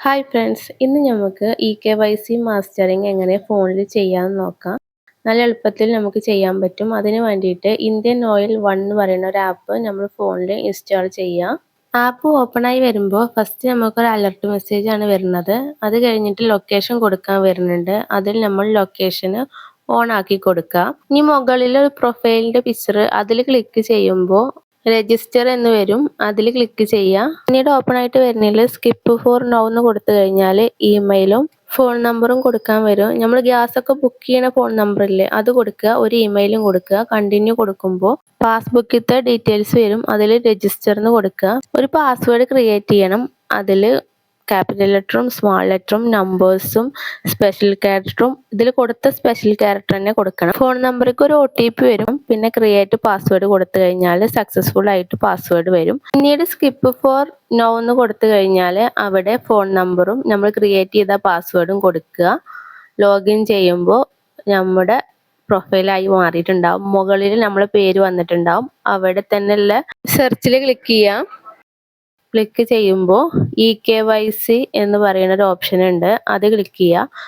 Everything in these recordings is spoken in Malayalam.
ഹായ് ഫ്രണ്ട്സ്, ഇന്ന് നമുക്ക് KYC മാസ്റ്ററിങ് എങ്ങനെ ഫോണിൽ ചെയ്യാമെന്ന് നോക്കാം. നല്ല എളുപ്പത്തിൽ നമുക്ക് ചെയ്യാൻ പറ്റും. അതിന് വേണ്ടിയിട്ട് ഇന്ത്യൻ ഓയിൽ 1 എന്ന് പറയുന്ന ഒരു ആപ്പ് നമ്മൾ ഫോണിൽ ഇൻസ്റ്റാൾ ചെയ്യാം. ആപ്പ് ഓപ്പൺ ആയി വരുമ്പോൾ ഫസ്റ്റ് നമുക്കൊരു അലർട്ട് മെസ്സേജ് ആണ് വരുന്നത്. അത് കഴിഞ്ഞിട്ട് ലൊക്കേഷൻ കൊടുക്കാൻ വരുന്നുണ്ട്. അതിൽ നമ്മൾ ലൊക്കേഷന് ഓൺ ആക്കി കൊടുക്കുക. ഇനി മുകളിൽ ഒരു പ്രൊഫൈലിന്റെ പിക്ചർ അതിൽ ക്ലിക്ക് ചെയ്യുമ്പോൾ രജിസ്റ്റർ എന്ന് വരും. അതിൽ ക്ലിക്ക് ചെയ്യുക. പിന്നീട് ഓപ്പൺ ആയിട്ട് വരുന്നതിൽ സ്കിപ്പ് ഫോർ നൗ എന്ന് കൊടുത്തു കഴിഞ്ഞാൽ ഇമെയിലും ഫോൺ നമ്പറും കൊടുക്കാൻ വരും. നമ്മൾ ഗ്യാസ് ഒക്കെ ബുക്ക് ചെയ്യണ ഫോൺ നമ്പർ ഇല്ലേ, അത് കൊടുക്കുക. ഒരു ഇമെയിലും കൊടുക്കുക. കണ്ടിന്യൂ കൊടുക്കുമ്പോൾ പാസ്ബുക്കിലത്തെ ഡീറ്റെയിൽസ് വരും. അതിൽ രജിസ്റ്റർ എന്ന് കൊടുക്കുക. ഒരു പാസ്വേഡ് ക്രിയേറ്റ് ചെയ്യണം. അതിൽ ക്യാപിറ്റൽ ലെറ്ററും സ്മാൾ ലെറ്ററും നമ്പേഴ്സും സ്പെഷ്യൽ ക്യാരക്ടറും ഇതിൽ കൊടുത്ത സ്പെഷ്യൽ ക്യാരക്ടർ തന്നെ കൊടുക്കണം. ഫോൺ നമ്പർക്ക് ഒരു OTP വരും. പിന്നെ ക്രിയേറ്റ് പാസ്വേഡ് കൊടുത്തു കഴിഞ്ഞാൽ സക്സസ്ഫുൾ ആയിട്ട് പാസ്വേഡ് വരും. പിന്നീട് സ്കിപ്പ് ഫോർ നോ എന്ന് കൊടുത്തു കഴിഞ്ഞാൽ അവിടെ ഫോൺ നമ്പറും നമ്മൾ ക്രിയേറ്റ് ചെയ്ത പാസ്വേഡും കൊടുക്കുക. ലോഗിൻ ചെയ്യുമ്പോൾ നമ്മുടെ പ്രൊഫൈലായി മാറിയിട്ടുണ്ടാവും. മുകളിൽ നമ്മളെ പേര് വന്നിട്ടുണ്ടാവും. അവിടെ തന്നെയുള്ള സെർച്ചിൽ ക്ലിക്ക് ചെയ്യാം. ക്ലിക്ക് ചെയ്യുമ്പോൾ KYC എന്ന് പറയുന്ന ഒരു ഓപ്ഷൻ ഉണ്ട്. അത് ക്ലിക്ക് ചെയ്യുക.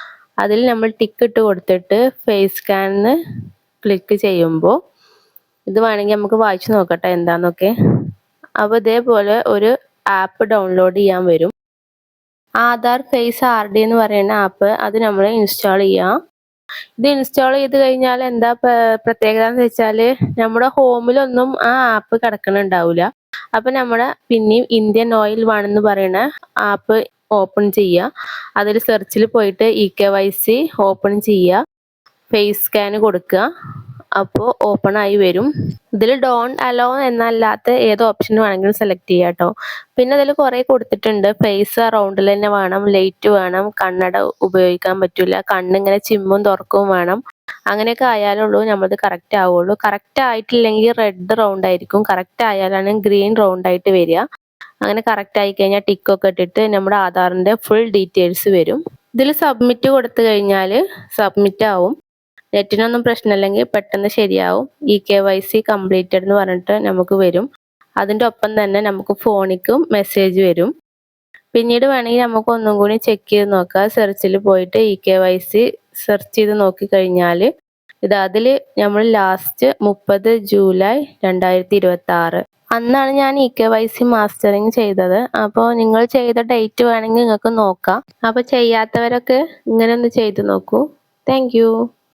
അതിൽ നമ്മൾ ടിക്ക് ഇട്ട് കൊടുത്തിട്ട് ഫേസ് സ്കാനിന് ക്ലിക്ക് ചെയ്യുമ്പോൾ ഇത് വേണമെങ്കിൽ നമുക്ക് വായിച്ചു നോക്കട്ടെ എന്താന്നൊക്കെ. അപ്പോൾ ഇതേപോലെ ഒരു ആപ്പ് ഡൗൺലോഡ് ചെയ്യാൻ വരും. ആധാർ ഫേസ് RD എന്ന് പറയുന്ന ആപ്പ് അത് നമ്മൾ ഇൻസ്റ്റാൾ ചെയ്യാം. ഇത് ഇൻസ്റ്റാൾ ചെയ്ത് കഴിഞ്ഞാൽ എന്താ പ്രത്യേകത എന്ന് വെച്ചാൽ നമ്മുടെ ഹോമിലൊന്നും ആ ആപ്പ് കിടക്കണുണ്ടാവില്ല. അപ്പൊ നമ്മുടെ പിന്നെയും ഇന്ത്യൻ ഓയിൽ 1 എന്ന് പറയുന്ന ആപ്പ് ഓപ്പൺ ചെയ്യുക. അതിൽ സെർച്ചിൽ പോയിട്ട് KYC ഓപ്പൺ ചെയ്യുക. ഫേസ് സ്കാൻ കൊടുക്കുക. അപ്പോൾ ഓപ്പൺ ആയി വരും. ഇതിൽ ഡോണ്ട് അലോ എന്നല്ലാത്ത ഏത് ഓപ്ഷൻ വേണമെങ്കിലും സെലക്ട് ചെയ്യാം കേട്ടോ. പിന്നെ അതിൽ കുറേ കൊടുത്തിട്ടുണ്ട്. ഫേസ് റൗണ്ടിൽ തന്നെ വേണം, ലൈറ്റ് വേണം, കണ്ണട ഉപയോഗിക്കാൻ പറ്റില്ല, കണ്ണിങ്ങനെ ചിമ്മും തുറക്കും വേണം. അങ്ങനെയൊക്കെ ആയാലുള്ളൂ നമ്മളത് കറക്റ്റ് ആവുള്ളൂ. കറക്റ്റ് ആയിട്ടില്ലെങ്കിൽ റെഡ് റൗണ്ട് ആയിരിക്കും. കറക്റ്റ് ആയാലാണ് ഗ്രീൻ റൗണ്ട് ആയിട്ട് വരിക. അങ്ങനെ കറക്റ്റ് ആയി കഴിഞ്ഞാൽ ടിക്കൊക്കെ ഇട്ടിട്ട് നമ്മുടെ ആധാറിന്റെ ഫുൾ ഡീറ്റെയിൽസ് വരും. ഇതിൽ സബ്മിറ്റ് കൊടുത്തു കഴിഞ്ഞാൽ സബ്മിറ്റ് ആവും. നെറ്റിനൊന്നും പ്രശ്നമില്ലെങ്കിൽ പെട്ടെന്ന് ശരിയാവും. KYC കംപ്ലീറ്റഡ് എന്ന് പറഞ്ഞിട്ട് നമുക്ക് വരും. അതിൻ്റെ ഒപ്പം തന്നെ നമുക്ക് ഫോണിക്കും മെസ്സേജ് വരും. പിന്നീട് വേണമെങ്കിൽ നമുക്ക് ഒന്നും കൂടി ചെക്ക് ചെയ്ത് നോക്കാം. സെർച്ചിൽ പോയിട്ട് KYC സെർച്ച് ചെയ്ത് നോക്കിക്കഴിഞ്ഞാൽ അതിൽ നമ്മൾ ലാസ്റ്റ് 30 ജൂലൈ 2026 അന്നാണ് ഞാൻ KYC മാസ്റ്ററിങ് ചെയ്തത്. അപ്പോൾ നിങ്ങൾ ചെയ്ത ഡേറ്റ് വേണമെങ്കിൽ നിങ്ങൾക്ക് നോക്കാം. അപ്പോൾ ചെയ്യാത്തവരൊക്കെ ഇങ്ങനെ ഒന്ന് ചെയ്ത് നോക്കൂ. താങ്ക്